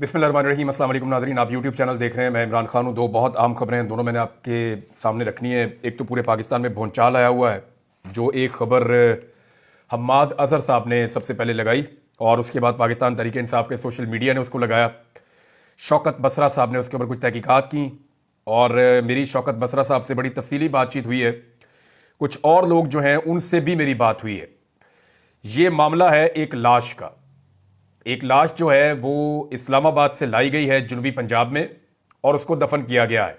बिस्मिल्लाहिर्रहमानिर्रहीम। अस्सलाम वालेकुम नाज़रीन, आप यूट्यूब चैनल देख रहे हैं। मैं इमरान खान हूँ। दो बहुत अहम खबरें दोनों मैंने आपके सामने रखनी है। एक तो पूरे पाकिस्तान में भूचाल आया हुआ है, जो एक खबर हम्माद अजहर साहब ने सबसे पहले लगाई और उसके बाद पाकिस्तान तहरीक इंसाफ के सोशल मीडिया ने उसको लगाया। शौकत बसरा साहब ने उसके ऊपर कुछ तहकीकात की और मेरी शौकत बसरा साहब से बड़ी तफसीली बातचीत हुई है। कुछ और लोग जो हैं उनसे भी मेरी बात हुई है। ये मामला है एक लाश का। एक लाश जो है वो इस्लामाबाद से लाई गई है जनूबी पंजाब में और उसको दफन किया गया है।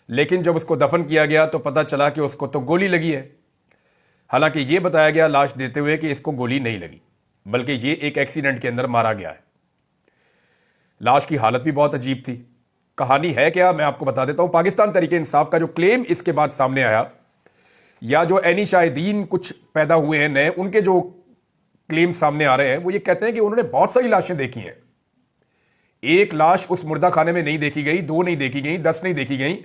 लेकिन जब उसको दफन किया गया तो पता चला कि उसको तो गोली लगी है। हालांकि ये बताया गया लाश देते हुए कि इसको गोली नहीं लगी, बल्कि ये एक एक्सीडेंट के अंदर मारा गया है। लाश की हालत भी बहुत अजीब थी। कहानी है क्या, मैं आपको बता देता हूं। पाकिस्तान तहरीक इंसाफ का जो क्लेम इसके बाद सामने आया, या जो एनी शाहिदीन कुछ पैदा हुए हैं नए, उनके जो क्लेम सामने आ रहे हैं वो ये कहते हैं कि उन्होंने बहुत सारी लाशें देखी हैं। एक लाश उस मुर्दा खाने में नहीं देखी गई, दो नहीं देखी गई, 10 नहीं देखी गई,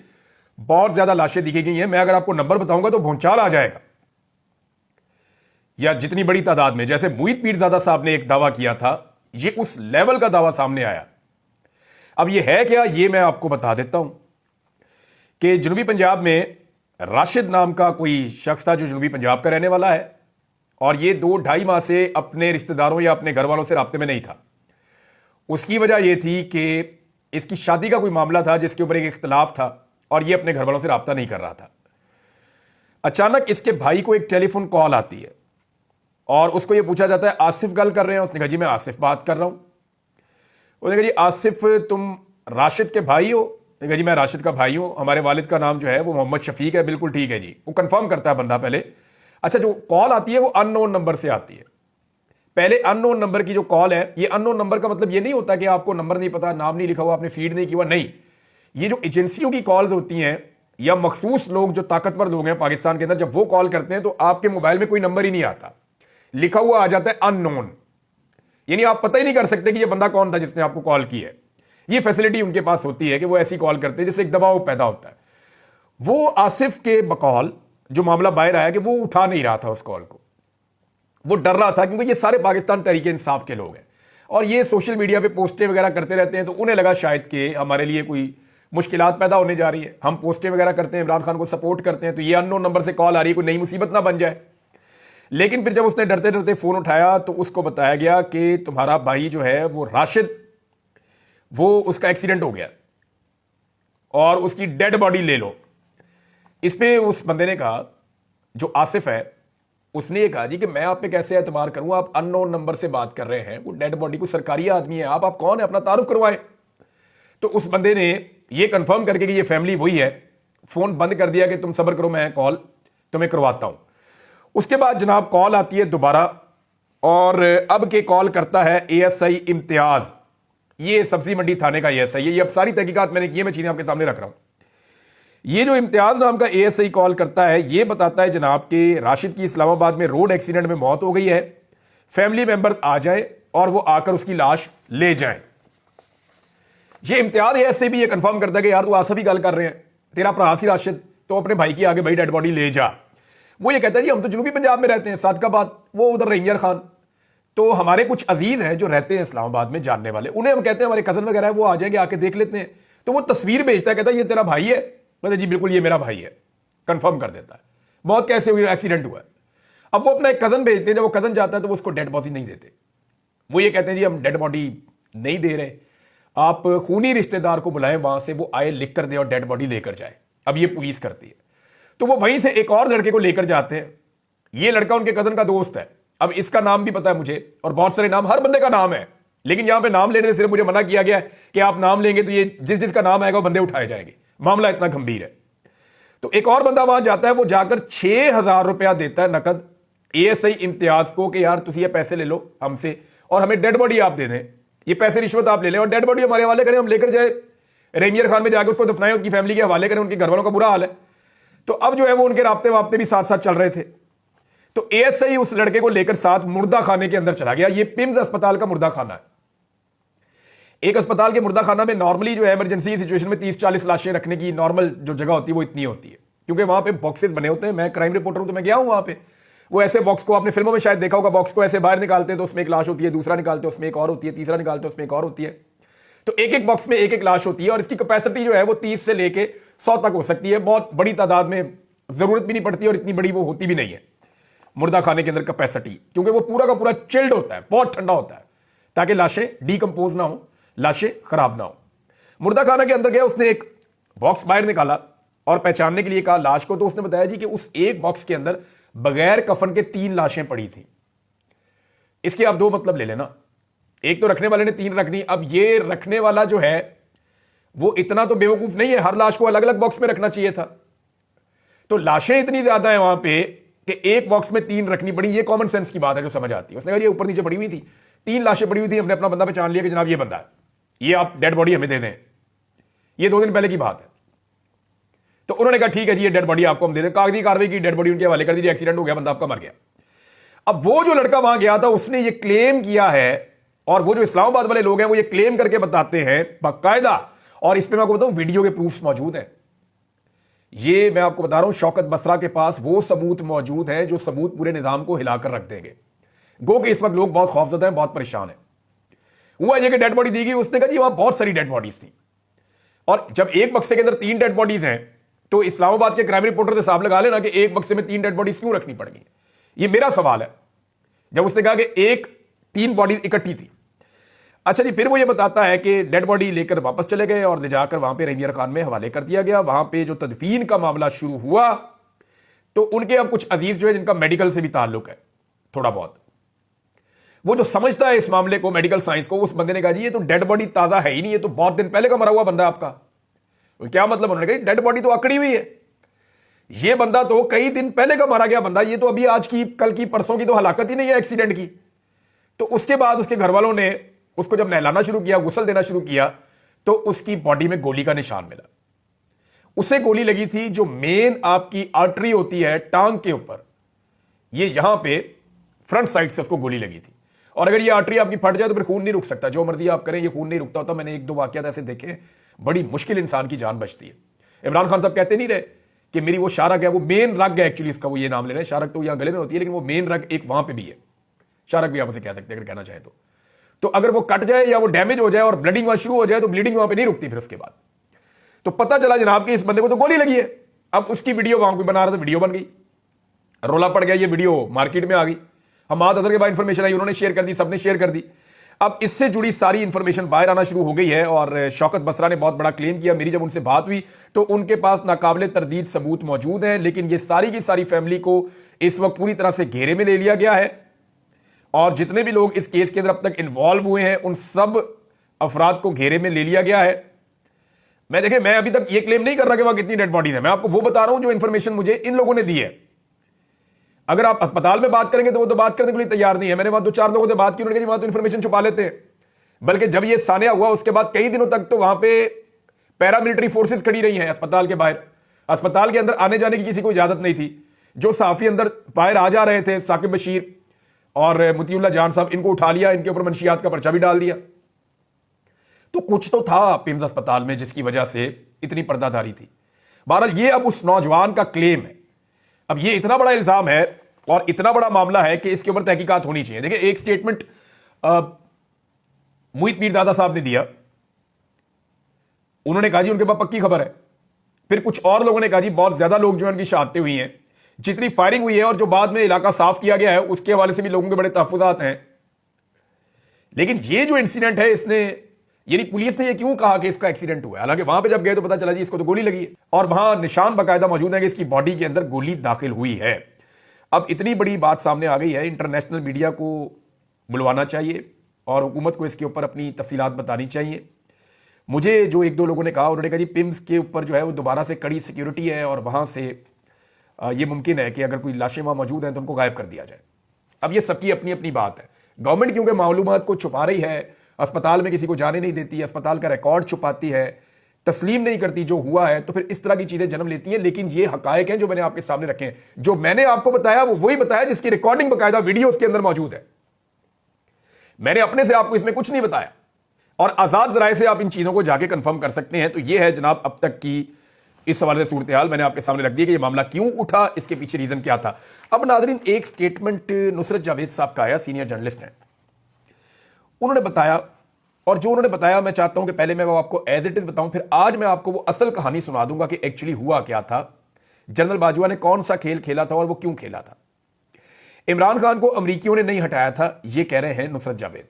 बहुत ज्यादा लाशें देखी गई हैं। मैं अगर आपको नंबर बताऊंगा तो भूचाल आ जाएगा। या जितनी बड़ी तादाद में, जैसे मुईद पीरजादा साहब ने एक दावा किया था, ये उस लेवल का दावा सामने आया। अब ये है क्या, ये मैं आपको बता देता हूं कि जनूबी पंजाब में राशिद नाम का कोई शख्स था जो जनूबी पंजाब का रहने वाला है और ये 2-2.5 माह से अपने रिश्तेदारों या अपने घर वालों से राब्ते में नहीं था। उसकी वजह यह थी कि इसकी शादी का कोई मामला था जिसके ऊपर एक इख्तलाफ था और ये अपने घर वालों से राब्ता नहीं कर रहा था। अचानक इसके भाई को एक टेलीफोन कॉल आती है और उसको ये पूछा जाता है, आसिफ गल कर रहे हैं? उसने कहा जी मैं आसिफ बात कर रहा हूं। उसने कहा जी आसिफ तुम राशिद के भाई हो? उसने कहा जी मैं राशिद का भाई हूं, हमारे वालिद का नाम जो है वो मोहम्मद शफीक है। बिल्कुल ठीक है जी। वो कंफर्म करता है बंदा पहले। अच्छा, जो कॉल आती है वो अननोन नंबर से आती है। पहले अननोन नंबर की जो कॉल है, ये अननोन नंबर का मतलब ये नहीं होता कि आपको नंबर नहीं पता, नाम नहीं लिखा हुआ, आपने फीड नहीं किया, नहीं। ये जो एजेंसियों की कॉल्स होती हैं या मखसूस लोग जो ताकतवर लोग हैं पाकिस्तान के अंदर, जब वो कॉल करते हैं तो आपके मोबाइल में कोई नंबर ही नहीं आता, लिखा हुआ आ जाता है अननोन। यानी आप पता ही नहीं कर सकते कि ये बंदा कौन था जिसने आपको कॉल की है। ये फैसिलिटी उनके पास होती है कि वो ऐसी कॉल करते हैं जिससे एक दबाव पैदा होता है। वो आसिफ के बकौल जो मामला बाहर आया कि वो उठा नहीं रहा था उस कॉल को, वो डर रहा था, क्योंकि ये सारे पाकिस्तान तहरीक इंसाफ के लोग हैं और ये सोशल मीडिया पे पोस्टें वगैरह करते रहते हैं। तो उन्हें लगा शायद कि हमारे लिए कोई मुश्किलात पैदा होने जा रही है, हम पोस्टें वगैरह करते हैं, इमरान खान को सपोर्ट करते हैं, तो ये अननोन नंबर से कॉल आ रही है, कोई नई मुसीबत ना बन जाए। लेकिन फिर जब उसने डरते डरते फोन उठाया तो उसको बताया गया कि तुम्हारा भाई जो है वो राशिद, वो उसका एक्सीडेंट हो गया और उसकी डेड बॉडी ले लो। इस पे उस बंदे ने कहा, जो आसिफ है, उसने ये कहा जी कि मैं आप पे कैसे एतबार करूं, आप अननोन नंबर से बात कर रहे हैं, वो डेड बॉडी को सरकारी आदमी है, आप कौन है, अपना तारुफ करवाए। तो उस बंदे ने ये कंफर्म करके कि ये फैमिली वही है, फोन बंद कर दिया कि तुम सब्र करो, मैं कॉल तुम्हें करवाता हूं। उसके बाद जनाब कॉल आती है दोबारा और अब के कॉल करता है एएसआई इम्तियाज। ये सब्जी मंडी थाने का एएसआई है। ये अब सारी तहकीकात मैंने की है, मैं चीजें आपके सामने रख रहा हूं। ये जो इम्तियाज नाम का एएसआई कॉल करता है, ये बताता है जनाब कि राशिद की इस्लामाबाद में रोड एक्सीडेंट में मौत हो गई है, फैमिली मेंबर आ जाए और वो आकर उसकी लाश ले जाएं। ये इम्तियाज एएसआई भी ये कंफर्म करता है कि यार तू आसिफ ही गल कर रहे हैं, तेरा भरा सी राशिद, तो अपने भाई की आगे भाई डेड बॉडी ले जा। वो ये कहता है जी हम तो जनूबी पंजाब में रहते हैं, सादकाबाद, वो उधर रेंजर खान। तो हमारे कुछ अजीज हैं जो रहते हैं इस्लामाबाद में, जानने वाले, उन्हें हम कहते हैं हमारे कजन वगैरह है, वो आ जाएंगे, आके देख लेते हैं। तो वो तस्वीर भेजता है, कहता है ये तेरा भाई है? कहते जी बिल्कुल ये मेरा भाई है, कंफर्म कर देता है। मौत कैसे हुई, एक्सीडेंट हुआ है। अब वो अपना एक कजन भेजते हैं, जब वो कजन जाता है तो वो उसको डेड बॉडी नहीं देते। वो ये कहते हैं जी हम डेड बॉडी नहीं दे रहे, आप खूनी रिश्तेदार को बुलाएं, वहां से वो आए, लिख कर दे और डेड बॉडी लेकर जाए। अब ये पुलिस करती है। तो वो वहीं से एक और लड़के को लेकर जाते हैं। ये लड़का उनके कजन का दोस्त है। अब इसका नाम भी पता है मुझे और बहुत सारे नाम, हर बंदे का नाम है, लेकिन यहां पे नाम लेने से सिर्फ मुझे मना किया गया है कि आप नाम लेंगे तो ये जिस जिसका नाम आएगा वो बंदे उठाए जाएंगे। मामला इतना गंभीर है। तो एक और बंदा वहां जाता है, वो जाकर 6,000 रुपया देता है नकद एएसआई इम्तियाज को कि यार तुझे ये पैसे ले लो हमसे और हमें डेड बॉडी आप दे दें, ये पैसे रिश्वत आप ले लें और डेड बॉडी हमारे हवाले करें, हम लेकर जाए रेंजर खान में जाकर उसको दफनाएं, उसकी फैमिली के हवाले करें, उनके घर वालों का बुरा हाल है। तो अब जो है वो उनके राब्ते वाब्ते भी साथ साथ चल रहे थे। तो एएसआई उस लड़के को लेकर साथ मुर्दा खाने के अंदर चला गया। ये पिम्स अस्पताल का मुर्दा खाना है। एक अस्पताल के मुर्दा खाना में नॉर्मली जो है इमरजेंसी सिचुएशन में 30-40 लाशें रखने की नॉर्मल जो जगह होती है वो इतनी होती है, क्योंकि वहां पे बॉक्सेस बने होते हैं। मैं क्राइम रिपोर्टर हूं तो मैं गया हूं वहां पे। वो ऐसे बॉक्स को आपने फिल्मों में शायद देखा होगा, बॉक्स को ऐसे बाहर निकालते हैं तो उसमें एक लाश होती है, दूसरा निकालते हैं उसमें एक और होती है, तीसरा निकालते हैं उसमें एक और होती है। तो एक एक बॉक्स में एक एक लाश होती है और इसकी कैपेसिटी जो है वो 30 से लेके 100 तक हो सकती है। बहुत बड़ी तादाद में जरूरत भी नहीं पड़ती और इतनी बड़ी वो होती भी नहीं है मुर्दा खाने के अंदर कैपेसिटी, क्योंकि वो पूरा का पूरा चिल्ड होता है, बहुत ठंडा होता है, ताकि लाशें डीकंपोज ना हो, लाशें खराब ना हो। मुर्दा खाना के अंदर गया, उसने एक बॉक्स बाहर निकाला और पहचानने के लिए कहा लाश को, तो उसने बताया जी कि उस एक बॉक्स के अंदर बगैर कफन के 3 लाशें पड़ी थी। इसके आप 2 मतलब ले लेना, एक तो रखने वाले ने 3 रख दी, अब ये रखने वाला जो है वो इतना तो बेवकूफ नहीं है, हर लाश को अलग अलग बॉक्स में रखना चाहिए था। तो लाशें इतनी ज्यादा है वहां पे कि एक बॉक्स में 3 रखनी पड़ी, ये कॉमन सेंस की बात है जो समझ आती है। उसने कहा ये ऊपर नीचे पड़ी हुई थी, 3 लाशें पड़ी हुई थी, हमने अपना बंदा पहचान लिया कि जनाब ये बंदा है, ये आप डेड बॉडी हमें दे दें। ये 2 दिन पहले की बात है। तो उन्होंने कहा ठीक है जी, ये डेड बॉडी आपको हम दे दें। कागजी कार्रवाई की, डेड बॉडी उनके हवाले कर दीजिए, एक्सीडेंट हो गया, बंदा आपका मर गया। अब वो जो लड़का वहां गया था उसने ये क्लेम किया है, और वो जो इस्लामाबाद वाले लोग हैं वो ये क्लेम करके बताते हैं बाकायदा, और इस पे मैं आपको बताऊं वीडियो के प्रूफ्स मौजूद हैं। ये मैं आपको बता रहा हूं, शौकत बसरा के पास वो सबूत मौजूद हैं जो सबूत पूरे निजाम को हिलाकर रख देंगे। गो कि इस वक्त लोग बहुत खौफजदा हैं, बहुत परेशान हैं। हुआ ये कि डेड बॉडी दी गई, उसने कहा जी वहां बहुत सारी डेड बॉडीज थी, और जब एक बक्से के अंदर 3 डेड बॉडीज हैं तो इस्लामाबाद के क्राइम रिपोर्टर से हिसाब लगा लेना कि एक बक्से में 3 डेड बॉडीज क्यों रखनी पड़ गई। ये मेरा सवाल है, जब उसने कहा कि 3 बॉडी इकट्ठी थी। अच्छा जी, फिर वो ये बताता है कि डेड बॉडी लेकर वापस चले गए और ले जाकर वहां पे रवियर खान में हवाले कर दिया गया। वहां पे जो तदफीन का मामला शुरू हुआ तो उनके अब कुछ अजीज जो है जिनका मेडिकल से भी ताल्लुक है थोड़ा बहुत, वो जो समझता है इस मामले को, मेडिकल साइंस को, उस बंदे ने कहा जी ये तो डेड बॉडी ताजा है ही नहीं, ये तो बहुत दिन पहले का मरा हुआ बंदा आपका। क्या मतलब? उन्होंने कहा डेड बॉडी तो अकड़ी हुई है, ये बंदा तो कई दिन पहले का मारा गया बंदा, ये तो अभी आज की, कल की, परसों की तो हलाकत ही नहीं है एक्सीडेंट की। तो उसके बाद उसके घर वालों ने उसको जब नहलाना शुरू किया, गुस्ल देना शुरू किया, तो उसकी बॉडी में गोली का निशान मिला। उसे गोली लगी थी जो मेन आपकी आर्टरी होती है टांग के ऊपर, ये यहां पे फ्रंट साइड से उसको गोली लगी थी। और अगर ये आर्टरी आपकी फट जाए तो फिर खून नहीं रुक सकता, जो मर्जी आप करें ये खून नहीं रुकता होता। मैंने 1-2 वाकयात ऐसे देखे, बड़ी मुश्किल इंसान की जान बचती है। इमरान खान साहब कहते नहीं रहे कि मेरी वो शारक है, वो मेन रग है एक्चुअली, इसका वो ये नाम ले रहे हैं। शारक तो यहां गले में होती है, लेकिन वो मेन रग एक वहां पे भी है, शारक भी आप उसे कह सकते हैं अगर कहना चाहे तो अगर वो कट जाए या वो डैमेज हो जाए और ब्लीडिंग वहां शुरू हो जाए तो ब्लीडिंग वहां पे नहीं रुकती फिर उसके बाद। तो पता चला जनाब कि इस बंदे को तो गोली लगी है। अब उसकी वीडियो वहां कोई बना रहा था, वीडियो बन गई, रोला पड़ गया, ये वीडियो मार्केट में आ गई। हमाद अदर के बाद इंफॉर्मेशन आई, उन्होंने शेयर कर दी, सबने शेयर कर दी। अब इससे जुड़ी सारी इंफॉर्मेशन बाहर आना शुरू हो गई है और शौकत बसरा ने बहुत बड़ा क्लेम किया। मेरी जब उनसे बात हुई तो उनके पास नाकाबिले तरदीद सबूत मौजूद हैं, लेकिन ये सारी की सारी फैमिली को इस वक्त पूरी तरह से घेरे में ले लिया गया है और जितने भी लोग इस केस के अंदर अब तक इन्वॉल्व हुए हैं उन सब अफराद को घेरे में ले लिया गया है। मैं अभी तक ये क्लेम नहीं कर रहा कि वहां कितनी डेड बॉडीज है, मैं आपको वो बता रहा हूं जो इंफॉर्मेशन मुझे इन लोगों ने दी है। अगर आप अस्पताल में बात करेंगे तो वो तो बात करने के लिए तैयार नहीं है। मैंने वहां 2-4 लोगों से बात की, उन्होंने कहा वहां तो इंफॉर्मेशन छुपा लेते हैं। बल्कि जब ये सानिया हुआ उसके बाद कई दिनों तक तो वहां पे पैरामिलिट्री फोर्सेस खड़ी रही हैं अस्पताल के बाहर। अस्पताल के अंदर आने जाने की किसी को इजाजत नहीं थी। जो सहाफी अंदर बाहर आ जा रहे थे, साकिब बशीर और मुतीउल्ला जान साहब, इनको उठा लिया, इनके ऊपर मंशियात का पर्चा भी डाल दिया। तो कुछ तो था पिम्स अस्पताल में जिसकी वजह से इतनी पर्दादारी थी। बहरहाल ये अब उस नौजवान का क्लेम है। अब ये इतना बड़ा इल्जाम है और इतना बड़ा मामला है कि इसके ऊपर तहकीकात होनी चाहिए। देखिए, एक स्टेटमेंट मुहित पीरजादा साहब ने दिया, उन्होंने कहा जी उनके पास पक्की खबर है। फिर कुछ और लोगों ने कहा जी बहुत ज्यादा लोग जो है उनकी शहादतें हुई हैं, जितनी फायरिंग हुई है और जो बाद में इलाका साफ किया गया है उसके हवाले से भी लोगों के बड़े तहफ्फुज़ात हैं। लेकिन ये जो इंसिडेंट है, इसने यानी पुलिस ने ये क्यों कहा कि इसका एक्सीडेंट हुआ है? हालांकि वहां पे जब गए तो पता चला जी इसको तो गोली लगी है और वहां निशान बाकायदा मौजूद है कि इसकी बॉडी के अंदर गोली दाखिल हुई है। अब इतनी बड़ी बात सामने आ गई है, इंटरनेशनल मीडिया को बुलवाना चाहिए और हुकूमत को इसके ऊपर अपनी तफसीलात बतानी चाहिए। मुझे जो 1-2 लोगों ने कहा, उन्होंने कहा जी पिम्स के ऊपर जो है वो दोबारा से कड़ी सिक्योरिटी है और वहां से ये मुमकिन है कि अगर कोई लाशें वहां मौजूद हैं तो उनको गायब कर दिया जाए। अब ये सबकी अपनी अपनी बात है। गवर्नमेंट क्योंकि मालूमात को छुपा रही है, अस्पताल में किसी को जाने नहीं देती, अस्पताल का रिकॉर्ड छुपाती है, तस्लीम नहीं करती जो हुआ है, तो फिर इस तरह की चीजें जन्म लेती हैं। लेकिन ये हकायक हैं जो मैंने आपके सामने रखे हैं। जो मैंने आपको बताया वो वही बताया जिसकी रिकॉर्डिंग बाकायदा वीडियो उसके अंदर मौजूद है। मैंने अपने से आपको इसमें कुछ नहीं बताया और आजाद जराए से आप इन चीजों को जाके कंफर्म कर सकते हैं। तो ये है जनाब अब तक की इस हवाले से सूरत हाल मैंने आपके सामने रख दी कि ये मामला क्यों उठा, इसके पीछे रीजन क्या था। अब नादरीन, एक स्टेटमेंट नुसरत जावेद साहब का आया, सीनियर जर्नलिस्ट हैं। उन्होंने बताया और जो उन्होंने बताया, मैं चाहता हूं कि पहले मैं वो आपको एज इट इज बताऊं, फिर आज मैं आपको वो असल कहानी सुना दूंगा कि एक्चुअली हुआ क्या था, जनरल बाजवा ने कौन सा खेल खेला था और वो क्यों खेला था। इमरान खान को अमरीकियों ने नहीं हटाया था, ये कह रहे हैं नुसरत जावेद।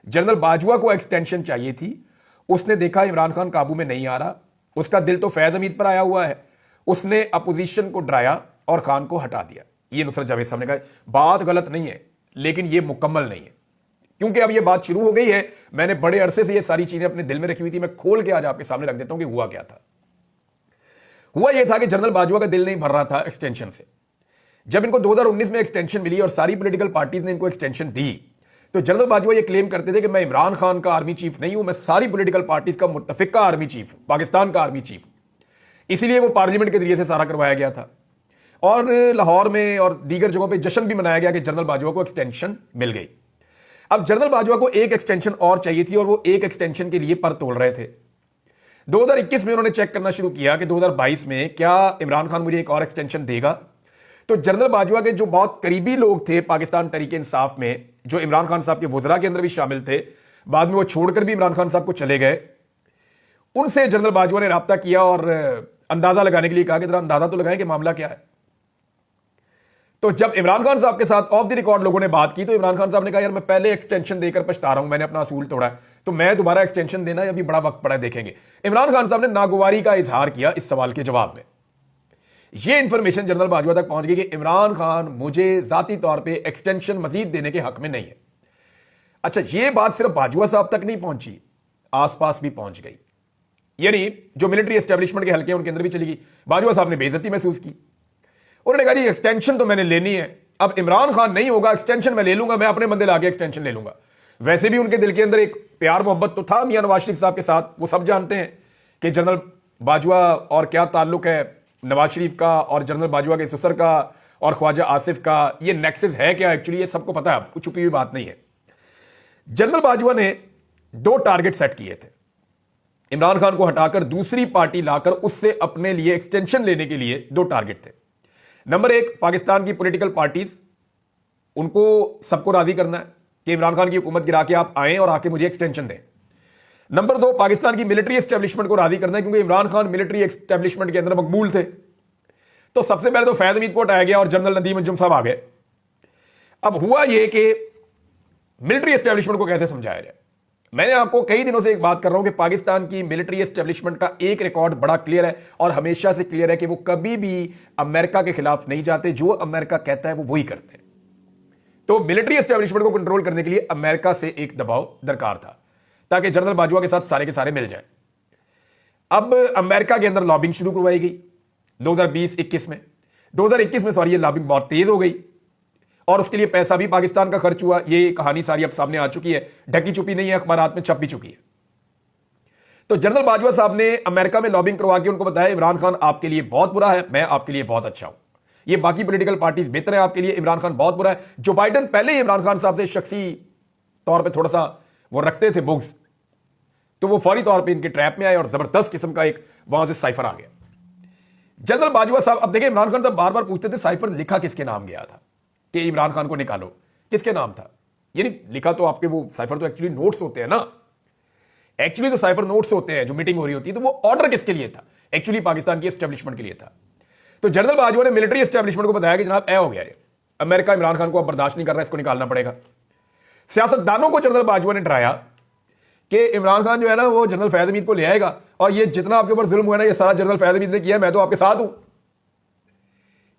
जनरल बाजवा को एक्सटेंशन चाहिए थी, उसने देखा इमरान खान काबू में नहीं आ रहा, उसका दिल तो फैज हमीद पर आया हुआ है, उसने अपोजिशन को डराया और खान को हटा दिया। ये नुसरत जावेद साहब ने कहा। बात गलत नहीं है, लेकिन ये मुकम्मल नहीं है, क्योंकि अब ये बात शुरू हो गई है। मैंने बड़े अरसे से ये सारी चीजें अपने दिल में रखी हुई थी, मैं खोल के आज आपके सामने रख देता हूं कि हुआ क्या था। हुआ यह था कि जनरल बाजवा का दिल नहीं भर रहा था एक्सटेंशन से। जब इनको 2019 में एक्सटेंशन मिली और सारी पॉलिटिकल पार्टीज ने इनको एक्सटेंशन दी, तो जनरल बाजवा ये क्लेम करते थे कि मैं इमरान खान का आर्मी चीफ नहीं हूं, मैं सारी पॉलिटिकल पार्टीज का मुत्तफिका आर्मी चीफ, पाकिस्तान का आर्मी चीफ। इसीलिए वो पार्लियामेंट के जरिए से सारा करवाया गया था और लाहौर में और दीगर जगहों पे जश्न भी मनाया गया कि जनरल बाजवा को एक्सटेंशन मिल गई। अब जनरल बाजवा को एक एक्सटेंशन और चाहिए थी और वो एक एक्सटेंशन के लिए पर तोड़ रहे थे। 2021 में उन्होंने चेक करना शुरू किया कि 2022 में क्या इमरान खान मुझे एक और एक्सटेंशन देगा। तो जनरल बाजवा के जो बहुत करीबी लोग थे पाकिस्तान तहरीक इंसाफ में, जो इमरान खान साहब के वज़रा के अंदर भी शामिल थे, बाद में वो छोड़कर भी इमरान खान साहब को चले गए, उनसे जनरल बाजवा ने राब्ता किया और अंदाजा लगाने के लिए कहा कि जरा अंदाजा तो लगाएं कि मामला क्या है। तो जब इमरान खान साहब के साथ ऑफ द रिकॉर्ड लोगों ने बात की, तो इमरान खान साहब ने कहा यार मैं पहले एक्सटेंशन देकर पछता रहा हूं, मैंने अपना असूल तोड़ा है, तो मैं दोबारा एक्सटेंशन देना अभी बड़ा वक्त पड़ा है, देखेंगे। इमरान खान साहब ने नागवारी का इजहार किया इस सवाल के जवाब में। यह इंफॉर्मेशन जनरल बाजवा तक पहुंच गई कि इमरान खान मुझे जाती तौर पर एक्सटेंशन मजीद देने के हक में नहीं है। अच्छा, यह बात सिर्फ बाजवा साहब तक नहीं पहुंची, आसपास भी पहुंच गई, यानी जो मिलिट्री एस्टेब्लिशमेंट के हल्के हैं उनके अंदर भी चली गई। बाजवा साहब ने बेइज्जती महसूस की, उन्होंने कहा जी एक्सटेंशन तो मैंने लेनी है, अब इमरान खान नहीं होगा, एक्सटेंशन मैं ले लूंगा, मैं अपने बंदे लाके एक्सटेंशन ले लूंगा। वैसे भी उनके दिल के अंदर एक प्यार मोहब्बत तो था मियां नवाज शरीफ साहब के साथ, वो सब जानते हैं कि जनरल बाजवा और क्या ताल्लुक है नवाज शरीफ का और जनरल बाजवा के ससुर का और ख्वाजा आसिफ का, ये नेक्सस है क्या एक्चुअली, ये सबको पता है, कुछ छुपी हुई बात नहीं है। जनरल बाजवा ने 2 टारगेट सेट किए थे, इमरान खान को हटाकर दूसरी पार्टी लाकर उससे अपने लिए एक्सटेंशन लेने के लिए 2 टारगेट थे। नंबर 1, पाकिस्तान की पॉलिटिकल पार्टीज, उनको सबको राजी करना है कि इमरान खान की हुकूमत गिरा के आप आएं और आके मुझे एक्सटेंशन दें। नंबर 2, पाकिस्तान की मिलिट्री एस्टेब्लिशमेंट को राजी करना है, क्योंकि इमरान खान मिलिट्री एस्टेब्लिशमेंट के अंदर मकबूल थे। तो सबसे पहले तो फैज हमीद को हटाया गया और जनरल नदीम अंजुम साहब आ गए। अब हुआ यह कि मिलिट्री एस्टेब्लिशमेंट को कैसे समझाया जाए। मैंने आपको कई दिनों से एक बात कर रहा हूं कि पाकिस्तान की मिलिट्री एस्टेब्लिशमेंट का एक रिकॉर्ड बड़ा क्लियर है और हमेशा से क्लियर है कि वो कभी भी अमेरिका के खिलाफ नहीं जाते, जो अमेरिका कहता है वो वही करते हैं। तो मिलिट्री एस्टेब्लिशमेंट को कंट्रोल करने के लिए अमेरिका से एक दबाव दरकार था ताकि जनरल बाजवा के साथ सारे के सारे मिल जाएं। अब अमेरिका के अंदर लॉबिंग शुरू करवाई गई 2021 में, ये लॉबिंग बहुत तेज हो गई और उसके लिए पैसा भी पाकिस्तान का खर्च हुआ। ये कहानी सारी अब सामने आ चुकी है, ढकी छुपी नहीं है, अखबारात में छप भी चुकी है। तो जनरल बाजवा साहब ने अमेरिका में लॉबिंग करवा के उनको बताया इमरान खान आपके लिए बहुत बुरा है, मैं आपके लिए बहुत अच्छा हूं, ये बाकी पॉलिटिकल पार्टीज बेहतर है आपके लिए, इमरान खान बहुत बुरा है। जो बाइडन पहले ही इमरान खान साहब से शख्सी तौर पर थोड़ा सा वो रखते थे बुग्स, तो वो फौरी तौर पर इनके ट्रैप में आए और जबरदस्त किस्म का एक वहां से साइफर आ गया। जनरल बाजवा साहब, अब देखिए इमरान खान साहब बार बार पूछते थे साइफर लिखा किसके नाम गया था कि इमरान खान को निकालो, किसके नाम था। यानी लिखा तो आपके वो साइफर तो एक्चुअली नोट्स होते हैं ना, एक्चुअली तो साइफर नोट्स होते हैं, जो मीटिंग हो रही होती है, तो वो ऑर्डर किसके लिए था, एक्चुअली पाकिस्तान की एस्टेब्लिशमेंट के लिए था। तो जनरल बाजवा ने मिलिट्री एस्टेब्लिशमेंट को बताया कि जनाब ऐ हो गया, अमेरिका इमरान खान को अब बर्दाश्त नहीं कर रहा, इसको निकालना पड़ेगा। सियासतदानों को जनरल बाजवा ने डराया कि इमरान खान जो है ना वो जनरल फैज हमीद को ले आएगा और ये जितना आपके ऊपर जुल्म हुआ ना ये सारा जनरल फैज हमीद ने किया, मैं तो आपके साथ हूं।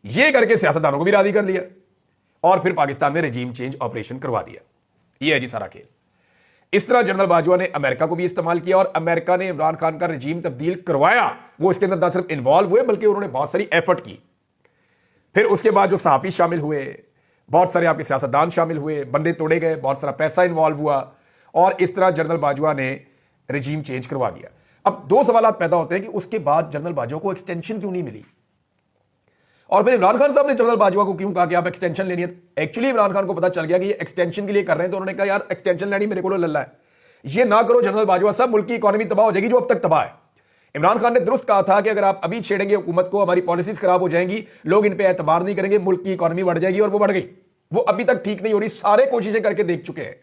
ये करके सियासतदानों को भी राजी कर लिया और फिर पाकिस्तान में रेजीम चेंज ऑपरेशन करवा दिया। ये है जी सारा खेल। इस तरह जनरल बाजवा ने अमेरिका को भी इस्तेमाल किया और अमेरिका ने इमरान खान का रेजीम तब्दील करवाया। वो इसके अंदर ना सिर्फ इन्वॉल्व हुए बल्कि उन्होंने बहुत सारी एफर्ट की। फिर उसके बाद जो सहाफी शामिल हुए, बहुत सारे आपके सियासतदान शामिल हुए, बंदे तोड़े गए, बहुत सारा पैसा इन्वॉल्व हुआ और इस तरह जनरल बाजवा ने रेजीम चेंज करवा दिया। अब 2 सवाल पैदा होते हैं कि उसके बाद जनरल बाजवा को एक्सटेंशन क्यों नहीं मिली और फिर इमरान खान साहब ने जनरल बाजवा को क्यों कहा कि आप एक्सटेंशन लेनी है। एक्चुअली इमरान खान को पता चल गया कि ये एक्सटेंशन के लिए कर रहे हैं, तो उन्होंने कहा यार एक्सटेंशन लेनी मेरे को लल्ला है, ये ना करो जनरल बाजवा साहब, मुल्क की इकोनॉमी तबाह हो जाएगी जो अब तक तबाह है। इमरान खान ने दुरुस्त कहा था कि अगर आप अभी छेड़ेंगे हुकूमत को, हमारी पॉलिसीज खराब हो जाएंगी, लोग इन पर एतबार नहीं करेंगे, मुल्क की इकोनॉमी बढ़ जाएगी और वो बढ़ गई। वो अभी तक ठीक नहीं हो रही, सारे कोशिशें करके देख चुके हैं।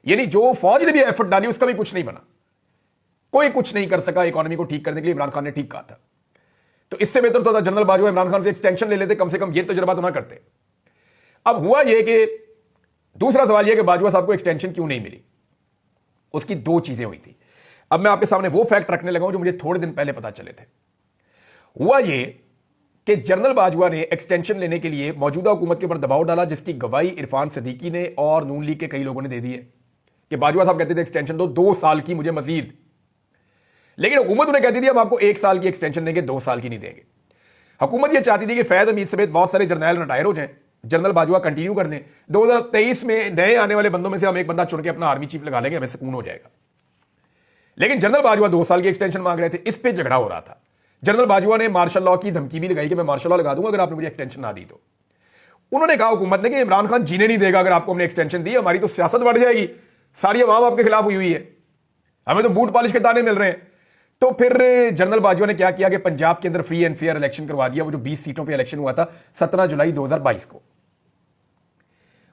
यानी जो फौज ने भी एफर्ट डाली उसका भी कुछ नहीं बना, कोई कुछ नहीं कर सका इकोनॉमी को ठीक करने के लिए। इमरान खान ने ठीक कहा था, तो इससे बेहतर तो था जनरल बाजवा इमरान खान से एक्सटेंशन ले लेते, कम से कम ये तजुर्बा तो ना करते। अब हुआ यह कि दूसरा सवाल यह कि बाजवा साहब को एक्सटेंशन क्यों नहीं मिली, उसकी दो चीजें हुई थी। अब मैं आपके सामने वो फैक्ट रखने लगा हूं जो मुझे थोड़े दिन पहले पता चले थे। हुआ यह कि जनरल बाजवा ने एक्सटेंशन लेने के लिए मौजूदा हुकूमत के ऊपर दबाव डाला, जिसकी गवाही इरफान सिद्दीकी ने और नून लीग के कई लोगों ने दे दी है कि बाजवा साहब कहते थे एक्सटेंशन दो 2 साल की मुझे मजीद, लेकिन हुकूमत उन्हें कहती थी हम आपको 1 साल की एक्सटेंशन देंगे, 2 साल की नहीं देंगे। हुकूमत यह चाहती थी कि फैज हमीद समेत बहुत सारे जर्नैल रिटायर हो जाएं, जनरल बाजवा कंटिन्यू कर दें, 2023 में नए आने वाले बंदों में से हम एक बंदा चुन के अपना आर्मी चीफ लगा लेंगे, हमें सुकून हो जाएगा। लेकिन जनरल बाजवा 2 साल की एक्सटेंशन मांग रहे थे, इस पे झगड़ा हो रहा था। जनरल बाजवा ने मार्शल लॉ की धमकी भी लगाई कि मैं मार्शल लॉ लगा दूंगा अगर आपने मुझे एक्सटेंशन ना दी तो। उन्होंने कहा हुकूमत ने कि इमरान खान जीने नहीं देगा अगर आपको हमने एक्सटेंशन दी, हमारी तो सियासत बढ़ जाएगी, सारी अवाम आपके खिलाफ हुई है, हमें तो बूट पॉलिश के ताने मिल रहे हैं। तो फिर जनरल बाजवा ने क्या किया कि पंजाब के अंदर फ्री एंड फेयर इलेक्शन करवा दिया, वो जो 20 सीटों पे इलेक्शन हुआ था 17 जुलाई 2022 को,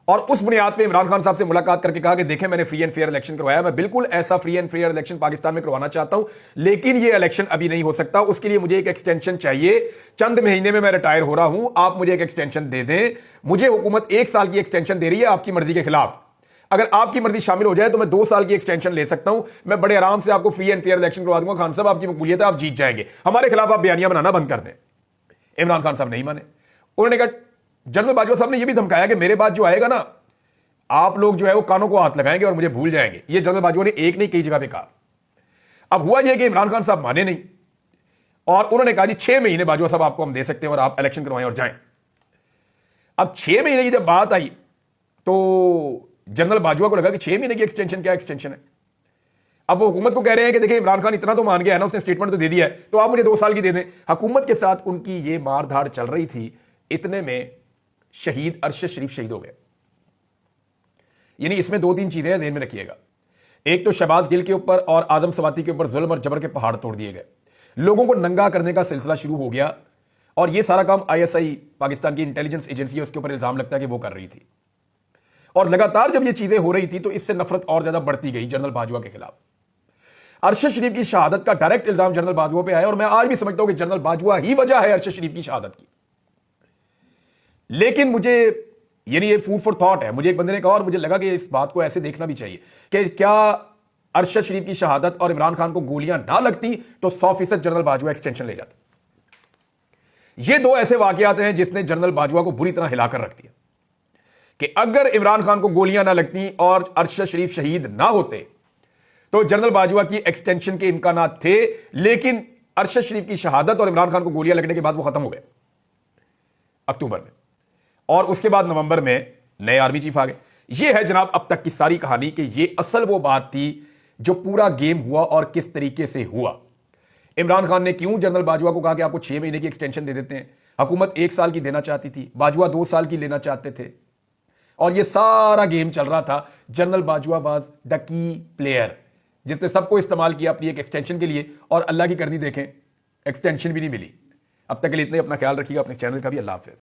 और उस बुनियाद पे इमरान खान साहब से मुलाकात करके कहा कि देखें मैंने फ्री एंड फेयर इलेक्शन करवाया, मैं बिल्कुल ऐसा free and fair election Pakistan में करवाना चाहता हूं, लेकिन ये इलेक्शन अभी नहीं हो सकता, उसके लिए मुझे एक एक्सटेंशन चाहिए, चंद महीने में मैं रिटायर हो रहा हूं, आप मुझे एक एक्सटेंशन दे दें। मुझे हुकूमत 1 साल की एक्सटेंशन दे रही है आपकी मर्जी के खिलाफ, अगर आपकी मर्जी शामिल हो जाए तो मैं 2 साल की एक्सटेंशन ले सकता हूं, मैं बड़े आराम से आपको फ्री एंड फेयर इलेक्शन करवा दूंगा, खान साहब आपकी मकबूलियत है, आप जीत जाएंगे, हमारे खिलाफ आप बयानियां बनाना बंद कर दें। इमरान खान साहब नहीं माने, उन्होंने कहा, जनरल बाजवा साहब ने यह भी धमकाया कि मेरे बाद जो आएगा ना आप लोग जो है वो कानों को हाथ लगाएंगे और मुझे भूल जाएंगे। ये जनरल बाजवा ने एक नहीं कई जगह पे कहा। अब हुआ यह कि इमरान खान साहब माने नहीं और उन्होंने कहा जी 6 महीने बाजवा साहब आपको हम दे सकते हैं और आप इलेक्शन करवाएं और जाएं। अब 6 महीने की जब बात आई तो जनरल बाजवा को लगा कि 6 महीने की एक्सटेंशन क्या एक्सटेंशन है। अब वो हुकूमत को कह रहे हैं कि देखिए इमरान खान इतना तो मान गया है ना, उसने स्टेटमेंट तो दे दिया है, तो आप मुझे 2 साल की दे दें। हुकूमत के साथ उनकी ये मारधाड़ चल रही थी, इतने में शहीद अरशद शरीफ शहीद हो गए। यानी इसमें 2-3 चीजें हैं, ध्यान में रखिएगा। एक तो शहबाज गिल के ऊपर और आदम सवाती के ऊपर जुल्म और जबर के पहाड़ तोड़ दिए गए, लोगों को नंगा करने का सिलसिला शुरू हो गया और यह सारा काम ISI पाकिस्तान की इंटेलिजेंस एजेंसी है उसके ऊपर इल्जाम लगता है कि वो कर रही थी। और लगातार जब ये चीजें हो रही थी तो इससे नफरत और ज्यादा बढ़ती गई जनरल बाजवा के खिलाफ। अरशद शरीफ की शहादत का डायरेक्ट इल्जाम जनरल बाजवा पे आया और मैं आज भी समझता हूं कि जनरल बाजवा ही वजह है अरशद शरीफ की शहादत की। लेकिन मुझे यानी ये फूड फॉर थॉट है, मुझे एक बंदे ने कहा और मुझे लगा कि इस बात को ऐसे देखना भी चाहिए कि क्या अरशद शरीफ की शहादत और इमरान खान को गोलियां ना लगती तो 100% जनरल बाजवा एक्सटेंशन ले जाता। ये 2 ऐसे वाकयात हैं जिसने जनरल बाजवा को बुरी तरह हिलाकर रख दिया कि अगर इमरान खान को गोलियां ना लगती और अरशद शरीफ शहीद ना होते तो जनरल बाजवा की एक्सटेंशन के इम्कानात थे, लेकिन अरशद शरीफ की शहादत और इमरान खान को गोलियां लगने के बाद वो खत्म हो गए अक्टूबर में, और उसके बाद नवंबर में नए आर्मी चीफ आ गए। ये है जनाब अब तक की सारी कहानी कि ये असल वो बात थी जो पूरा गेम हुआ और किस तरीके से हुआ। इमरान खान ने क्यों जनरल बाजवा को कहा कि आपको 6 महीने की एक्सटेंशन दे देते हैं, हुकूमत 1 साल की देना चाहती थी, बाजवा 2 साल की लेना चाहते थे, और ये सारा गेम चल रहा था। General Bajwa was the key player जिसने सबको इस्तेमाल किया अपनी एक एक्सटेंशन के लिए, और अल्लाह की करनी देखें एक्सटेंशन भी नहीं मिली। अब तक के लिए इतने, अपना ख्याल रखिएगा, अपने चैनल का भी। अल्लाह हाफिज़।